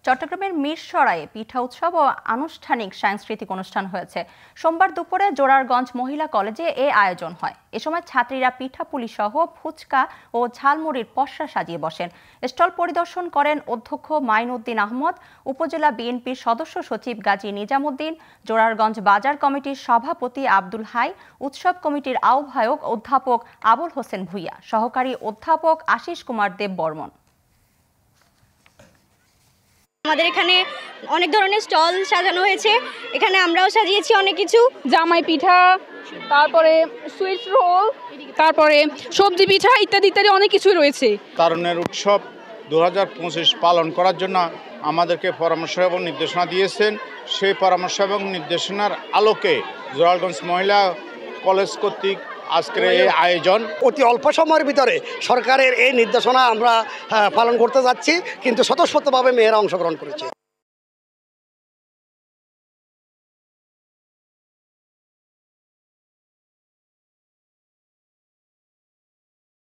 চট্টগ্রামের মিরসরাইয়ে পিঠা উৎসব ও আনুষ্ঠানিক সাংস্কৃতিক অনুষ্ঠান হয়েছে। সোমবার দুপুরে জোরারগঞ্জ মহিলা কলেজে এ আয়োজন হয়। এ সময় ছাত্রীরা পিঠাপুলি সহ ফুচকা ও ঝালমুড়ির পসরা সাজিয়ে বসেন। স্টল পরিদর্শন করেন অধ্যক্ষ মাইনউদ্দিন আহমদ, উপজেলা বিএনপির সদস্য সচিব গাজী নিজামুদ্দিন, জোরারগঞ্জ বাজার কমিটির সভাপতি আব্দুল হাই, উৎসব কমিটির আহ্বায়ক অধ্যাপক আবুল হোসেন ভূঁইয়া, সহকারী অধ্যাপক আশিস কুমার দেব বর্মন। আমাদের এখানে অনেক ধরনের স্টল সাজানো হয়েছে। এখানে আমরাও সাজিয়েছি অনেক কিছু, জামাই পিঠা, তারপরে সুইট রোল, তারপরে সবজি পিঠা ইত্যাদি ইত্যাদি অনেক কিছুই রয়েছে। তারুণ্যের উৎসব 2025 পালন করার জন্য আমাদেরকে পরামর্শ এবং নির্দেশনা দিয়েছেন। সেই পরামর্শ এবং নির্দেশনার আলোকে জোরারগঞ্জ মহিলা কলেজ কর্তৃক আজকের এই আয়োজন। অতি অল্প সময়ের ভিতরে সরকারের এই নির্দেশনা আমরা পালন করতে যাচ্ছি, কিন্তু স্বতঃস্ফূর্তভাবে মেয়েরা অংশগ্রহণ করেছে।